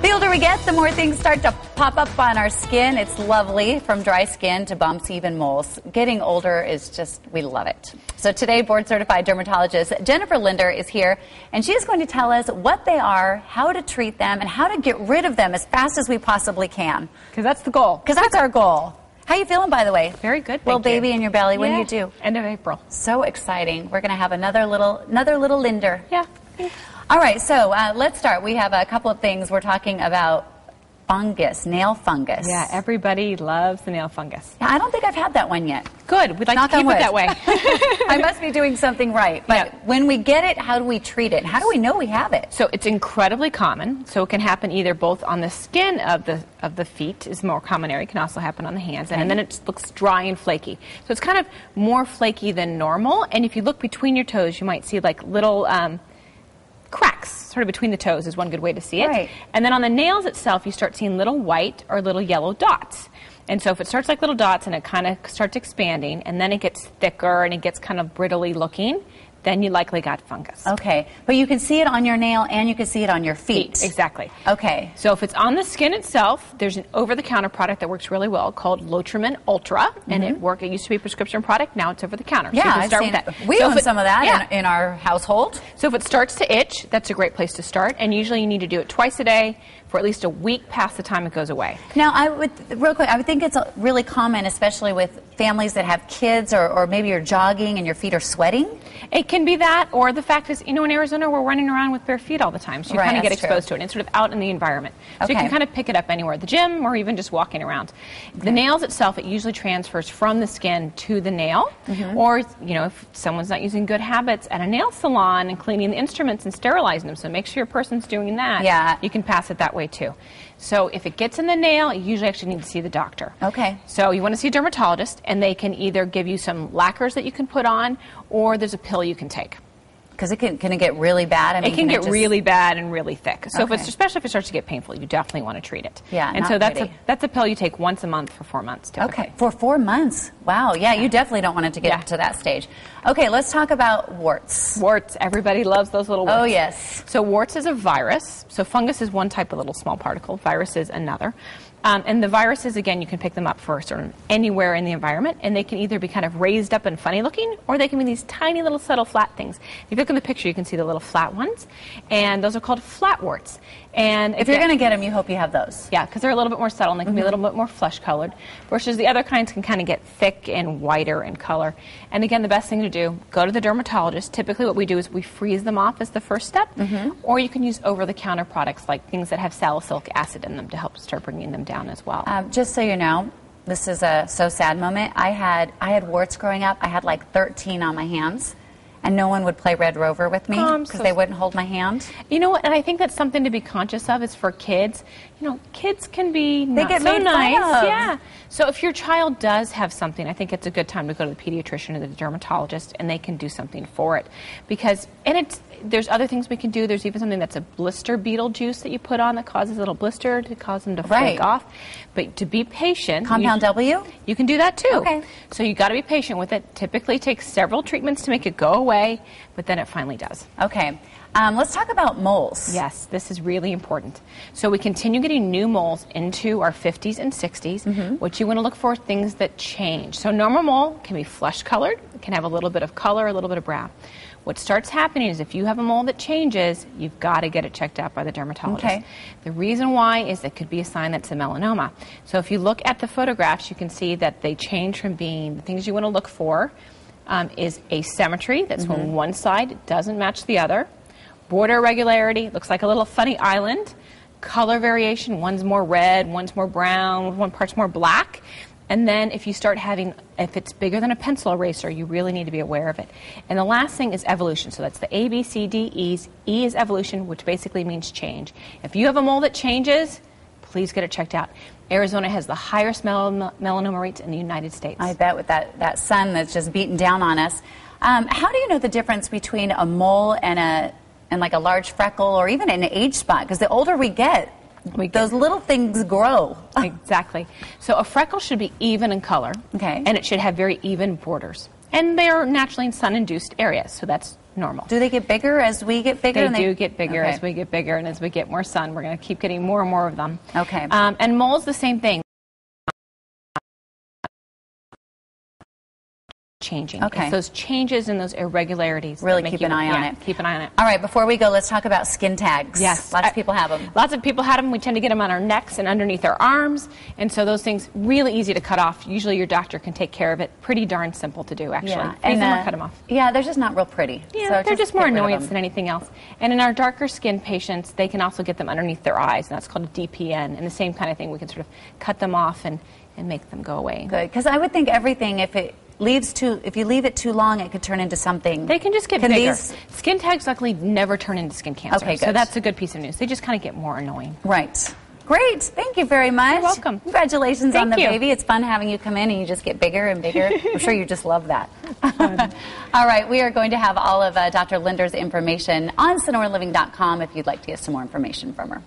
The older we get, the more things start to pop up on our skin. It's lovely, from dry skin to bumps, even moles. Getting older is just, we love it. So today, board-certified dermatologist Jennifer Linder is here, and she is going to tell us what they are, how to treat them, and how to get rid of them as fast as we possibly can. Because that's the goal. Because that's our goal. How you feeling, by the way? Very good, Little baby in your belly. When do you do? End of April. So exciting. We're going to have another little Linder. Yeah. All right, so let's start. We have a couple of things. We're talking about fungus, nail fungus. Yeah, everybody loves the nail fungus. I don't think I've had that one yet. Good. We'd like to keep it that way. I must be doing something right. But when we get it, how do we treat it? How do we know we have it? So it's incredibly common. So it can happen either both on the skin of the feet is more common area. It can also happen on the hands. And then it looks dry and flaky. So it's kind of more flaky than normal. And if you look between your toes, you might see like little cracks sort of between the toes is one good way to see it. Right. And then on the nails itself, you start seeing little white or little yellow dots. And so if it starts like little dots and it kind of starts expanding and then it gets thicker and it gets kind of brittly looking, then you likely got fungus. Okay, but you can see it on your nail and you can see it on your feet. Exactly. Okay. So if it's on the skin itself, there's an over-the-counter product that works really well called Lotrimin Ultra, and it used to be a prescription product, now it's over-the-counter. Yeah, so you can I've start seen with that. We own some of that in our household. So if it starts to itch, that's a great place to start, and usually you need to do it twice a day for at least a week past the time it goes away. Now, real quick, I would think it's really common, especially with families that have kids, or maybe you're jogging and your feet are sweating. It can be that, or the fact is, in Arizona, we're running around with bare feet all the time, so you kind of get exposed to it. And it's sort of out in the environment. So you can kind of pick it up anywhere, at the gym, or even just walking around. The nails itself, it usually transfers from the skin to the nail, or, if someone's not using good habits at a nail salon and cleaning the instruments and sterilizing them, so make sure your person's doing that. You can pass it that way too. So if it gets in the nail, you usually actually need to see the doctor. Okay. So you want to see a dermatologist, and they can either give you some lacquers that you can put on, or there's a pill you can take. Because can it get really bad? I mean, it can get really bad and really thick. So especially if it starts to get painful, you definitely want to treat it. Yeah, and so that's a pill you take once a month for 4 months. Typically. Okay, for 4 months. Wow. Yeah, you definitely don't want it to get to that stage. Okay, let's talk about warts. Warts. Everybody loves those little warts. Oh yes. So warts is a virus. So fungus is one type of little small particle. Virus is another. And the viruses, again, you can pick them up for sort of anywhere in the environment, and they can either be kind of raised up and funny looking, or they can be these tiny little subtle flat things. If you look in the picture, you can see the little flat ones, and those are called flat warts. And if you're going to get them, you hope you have those. Yeah, because they're a little bit more subtle, and they can be a little bit more flesh-colored, versus the other kinds can kind of get thick and whiter in color. And again, the best thing to do, go to the dermatologist. Typically what we do is we freeze them off as the first step, or you can use over-the-counter products like things that have salicylic acid in them to help start bringing them down as well. Just so you know, this is a so sad moment. I had warts growing up. I had like 13 on my hands. And no one would play Red Rover with me because they wouldn't hold my hand. You know what? And I think that's something to be conscious of is for kids. Kids can be they get so made nice. Fun of. Yeah. So if your child does have something, I think it's a good time to go to the pediatrician or the dermatologist, and they can do something for it. There's other things we can do. There's even something that's a blister beetle juice that you put on that causes a little blister to cause them to flake off. But to be patient. Compound W? You can do that too. Okay. So you got to be patient with it. Typically takes several treatments to make it go away, but then it finally does. Okay. Let's talk about moles. Yes, this is really important. So we continue getting new moles into our 50s and 60s. What you want to look for are things that change. So normal mole can be flesh colored, can have a little bit of color, a little bit of brown. What starts happening is if you have a mole that changes, you've got to get it checked out by the dermatologist. Okay. The reason why is it could be a sign that's a melanoma. So if you look at the photographs, you can see that they change from being the things you want to look for is asymmetry. That's when one side doesn't match the other. Border irregularity, looks like a little funny island. Color variation, one's more red, one's more brown, one part's more black. And then if it's bigger than a pencil eraser, you really need to be aware of it. And the last thing is evolution. So that's the A, B, C, D, E's. E is evolution, which basically means change. If you have a mole that changes, please get it checked out. Arizona has the highest melanoma rates in the United States. I bet with that sun that's just beating down on us. How do you know the difference between a mole and like a large freckle or even an age spot? Because the older we get, those little things grow. Exactly. So a freckle should be even in color. Okay. And it should have very even borders. And they're naturally in sun-induced areas, so that's normal. Do they get bigger as we get bigger? They do get bigger as we get bigger, and as we get more sun, we're going to keep getting more and more of them. Okay. And moles, the same thing. Changing. Okay. It's those changes and those irregularities. Really that make keep you, an eye on it. Keep an eye on it. All right, before we go, let's talk about skin tags. Yes. Lots of people have them. Lots of people have them. We tend to get them on our necks and underneath our arms. And so those things, really easy to cut off. Usually your doctor can take care of it. Pretty darn simple to do, actually. Yeah. Freeze them or cut them off. Yeah, they're just not real pretty. Yeah, so they're just more get rid of annoyance them. than anything else. And in our darker skinned patients, they can also get them underneath their eyes, and that's called a DPN. And the same kind of thing, we can sort of cut them off and make them go away. Good, because I would think everything, if you leave it too long, it could turn into something. They can just get Can bigger. these- Skin tags, luckily, never turn into skin cancer. Okay, So good. that's a good piece of news. They just kind of get more annoying. Right. Great. Thank you very much. You're welcome. Congratulations on Thank the you. baby. It's fun having you come in and you just get bigger and bigger. I'm sure you just love that. All right. We are going to have all of Dr. Linder's information on SonoraLiving.com if you'd like to get some more information from her.